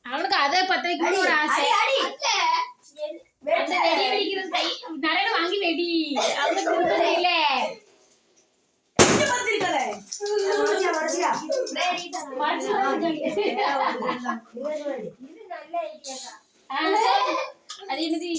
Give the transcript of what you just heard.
அவனுக்கு அதை பத்த வைக்கணும்னு ஒரு ஆசை. வெடி வெடிக்கிறது நிறைய வாங்கி வெடி அவனுக்கு தெரியல. அது என்னது